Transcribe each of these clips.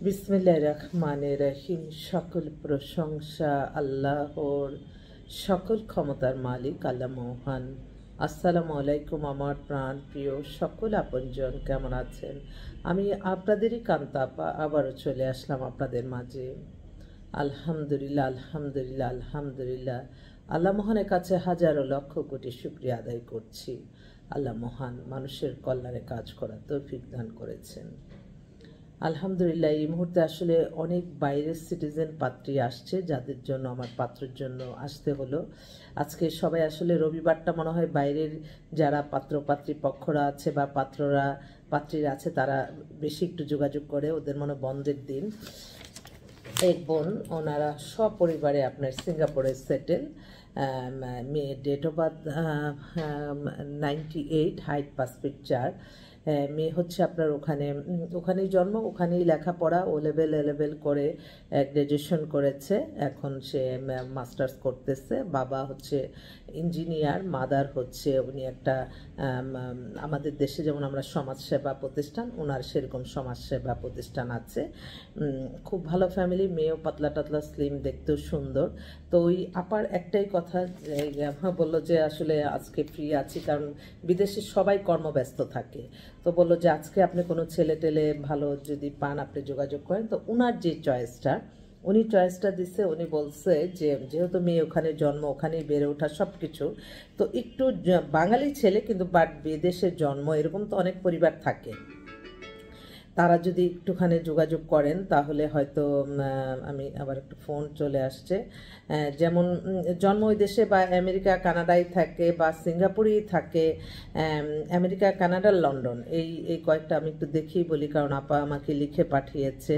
বিসমিল্লাহির রহমানির রহিম। সকল প্রশংসা আল্লাহর, সকল ক্ষমতার মালিক আল্লাহ মহান। আসসালামু আলাইকুম আমার প্রাণ প্রিয় সকল আপনজন, কেমন আছেন? আমি আপনাদেরই কান্তা আপা আবারও চলে আসলাম আপনাদের মাঝে। আলহামদুলিল্লাহ, আলহামদুলিল্লাহ, আলহামদুলিল্লাহ। আল্লাহ মহানের কাছে হাজারো লক্ষ কোটি শুকরিয়া আদায় করছি। আল্লাহ মহান মানুষের কল্যাণে কাজ করার তৌফিক দান করেছেন। আলহামদুলিল্লাহ। এই মুহূর্তে আসলে অনেক বাইরের সিটিজেন পাত্রী আসছে, যাদের জন্য আমার পাত্রের জন্য আসতে হলো। আজকে সবাই আসলে রবিবারটা মনে হয় বাইরের যারা পাত্র পাত্রী পক্ষরা আছে বা পাত্রীরা আছে তারা বেশি একটু যোগাযোগ করে, ওদের মনে বন্ধের দিন। এক বোন, ওনারা সপরিবারে আপনার সিঙ্গাপুরে সেটেল। মেয়ে date of birth 98, height 5 feet 4। মেয়ে হচ্ছে আপনার ওখানেই জন্ম, ওখানেই লেখাপড়া, ও লেভেল করে গ্র্যাজুয়েশন করেছে। এখন সে মাস্টার্স করতেছে। বাবা হচ্ছে ইঞ্জিনিয়ার, মাদার হচ্ছে উনি একটা আমাদের দেশে যেমন আমরা সমাজসেবা প্রতিষ্ঠান, ওনার সেরকম সমাজসেবা প্রতিষ্ঠান আছে। খুব ভালো ফ্যামিলি। মেয়েও পাতলা টাতলা, স্লিম, দেখতেও সুন্দর। তো ওই আপার একটাই কথা, বললো যে আসলে আজকে ফ্রি আছি, কারণ বিদেশে সবাই কর্মব্যস্ত থাকে। তো বললো যে আজকে আপনি কোনো ছেলে টেলে ভালো যদি পান আপনি যোগাযোগ করেন। তো উনার যে উনি চয়েসটা দিচ্ছে, উনি বলছে যে যেহেতু মেয়ে ওখানে জন্ম, ওখানেই বেড়ে ওঠা সব কিছু, তো একটু বাঙালি ছেলে কিন্তু বাট বিদেশে জন্ম, এরকম তো অনেক পরিবার থাকে। তারা যদি একটুখানি যোগাযোগ করেন তাহলে হয়তো আমি আবার একটু ফোন চলে আসছে। যেমন জন্ম ওই দেশে বা আমেরিকা কানাডায় থাকে বা সিঙ্গাপুরেই থাকে, আমেরিকা কানাডা লন্ডন, এই কয়েকটা আমি একটু দেখেই বলি, কারণ আপা আমাকে লিখে পাঠিয়েছে।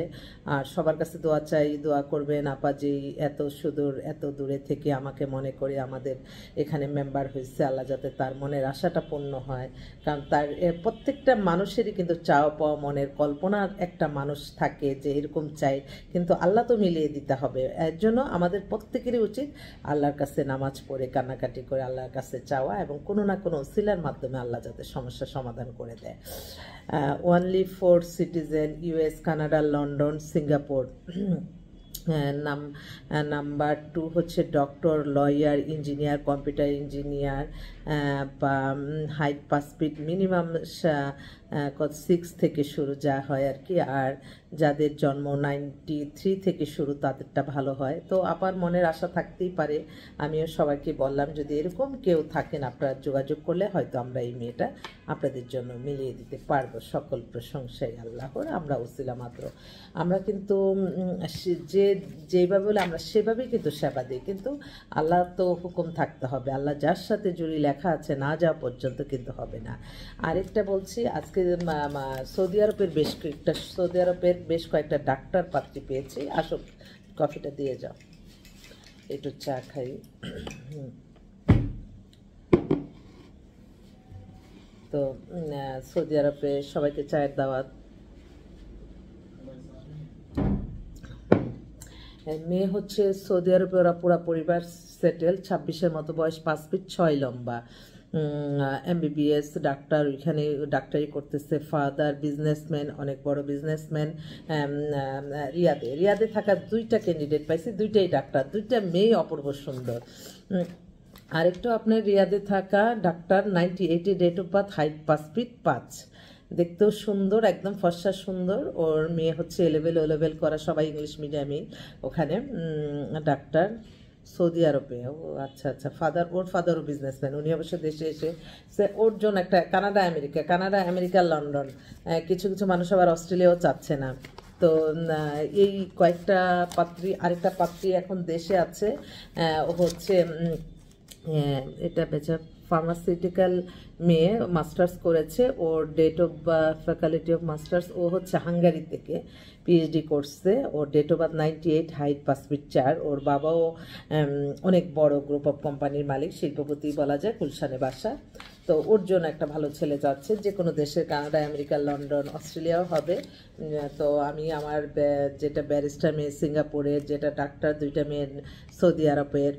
আর সবার কাছে দোয়া চাই, দোয়া করবেন। আপা যেই এত সুদূর এত দূরে থেকে আমাকে মনে করে আমাদের এখানে মেম্বার হয়েছে, আল্লাহ যাতে তার মনের আশাটা পূর্ণ হয়। কারণ তার প্রত্যেকটা মানুষেরই কিন্তু চাওয়া পাওয়া, মনের কল্পনার একটা মানুষ থাকে যে এরকম চাই, কিন্তু আল্লাহ তো মিলিয়ে দিতে হবে। এর জন্য আমাদের প্রত্যেকেরই উচিত আল্লাহর কাছে নামাজ পড়ে কান্নাকাটি করে আল্লাহর কাছে চাওয়া, এবং কোনো না কোনো ওসিলার মাধ্যমে আল্লাহ যাতে সমস্যার সমাধান করে দেয়। Only for citizen, US, Canada, London, Singapore. Number 2 হচ্ছে doctor, lawyer, engineer, computer engineer, বা হাইট 5 ফিট, মিনিমাম 6 থেকে শুরু যা হয় আর কি। আর যাদের জন্ম 93 থেকে শুরু তাদেরটা ভালো হয়। তো আপার মনের আশা থাকতেই পারে। আমিও সবাইকে বললাম যদি এরকম কেউ থাকেন আপনারা যোগাযোগ করলে হয়তো আমরা এই মেয়েটা আপনাদের জন্য মিলিয়ে দিতে পারবো। সকল প্রশংসাই আল্লাহর, আমরা ওসিলা মাত্র। আমরা কিন্তু যেভাবে বলে আমরা সেভাবেই কিন্তু সেবা দিই, কিন্তু আল্লাহ তো হুকুম থাকতে হবে। আল্লাহ যার সাথে জুড়ি লেখা আছে না যাওয়া পর্যন্ত কিন্তু হবে না। আরেকটা বলছি, আজকে সৌদি আরবের বেশ কয়েকটা ডাক্তার পাত্রী পেয়েছি। আসো কফিটা দিয়ে যাও, একটু চা খাই। তো সৌদি আরবে সবাইকে চায়ের দাওয়াত। মেয়ে হচ্ছে সৌদি আরবে, ওরা পুরো পরিবার সেটেল। 26-এর মতো বয়স, 5 ফিট 6 লম্বা, MBBS ডাক্তার, ওইখানে ডাক্তারি করতেছে। ফাদার বিজনেসম্যান, অনেক বড় বিজনেসম্যান। রিয়াদে থাকা 2টা ক্যান্ডিডেট পাইছি, 2টাই ডাক্তার, 2টা মেয়ে অপূর্ব সুন্দর। আরেকটা আপনার রিয়াদে থাকা doctor, 98, date of birth, height 5 feet 5, দেখতেও সুন্দর, একদম ফর্সা সুন্দর। ওর মেয়ে হচ্ছে লেভেল করা, সবাই ইংলিশ মিডিয়ামে ওখানে ডাক্তার, সৌদি আরবে। ও আচ্ছা, ওর ফাদারও বিজনেসম্যান। উনি অবশ্য দেশে এসে ওর জন্য একটা কানাডা আমেরিকা লন্ডন, কিছু মানুষ আবার অস্ট্রেলিয়াও চাচ্ছে না। তো এই কয়েকটা পাত্রী, আরেকটা পাত্রী এখন দেশে আছে। ও হচ্ছে এটা বেচা ফার্মাসিউটিক্যাল মেয়ে, মাস্টার্স করেছে। ওর date of faculty of masters, ও হচ্ছে হাঙ্গারি থেকে পিএইচডি করছে। ওর date of birth 98, height 5 feet 4। ওর বাবাও অনেক বড় গ্রুপ অফ কোম্পানির মালিক, শিল্পপতি বলা যায়, গুলশানে বাসা। তো ওর জন্য একটা ভালো ছেলে যাচ্ছে, যে কোনো দেশের, কানাডা, আমেরিকা, লন্ডন, অস্ট্রেলিয়াও হবে। তো আমি আমার যেটা ব্যারিস্টার মেয়ে সিঙ্গাপুরের, যেটা ডাক্তার, 2টা মেয়ে সৌদি আরবের,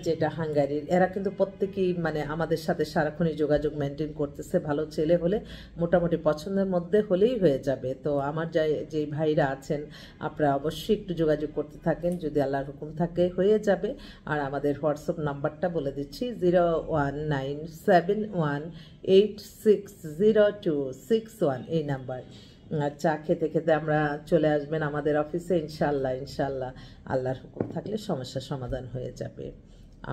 যেটা হাঙ্গারির, এরা কিন্তু প্রত্যেকেই মানে আমাদের সাথে সারাক্ষণই যোগাযোগ যোগাযোগ মেনটেন করতেছে, ভালো ছেলে হলে মোটামুটি পছন্দের মধ্যে হলেই হয়ে যাবে। তো আমার যেই ভাইরা আছেন আপনারা অবশ্যই একটু যোগাযোগ করতে থাকেন, যদি আল্লাহর হুকুম থাকে হয়ে যাবে। আর আমাদের হোয়াটসঅ্যাপ নাম্বারটা বলে দিচ্ছি 01971860261, এই নাম্বার। আর চা খেতে খেতে আমরা চলে আসবেন আমাদের অফিসে, ইনশাল্লাহ ইনশাল্লাহ আল্লাহর হুকুম থাকলে সমস্যার সমাধান হয়ে যাবে।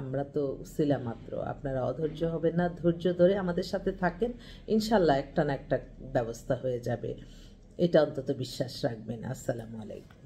আমরা তো ছিলাম মাত্র, আপনারা অধৈর্য হবেন না, ধৈর্য ধরে আমাদের সাথে থাকেন, ইনশাল্লাহ একটা না একটা ব্যবস্থা হয়ে যাবে, এটা অন্তত বিশ্বাস রাখবেন। আসসালামু আলাইকুম।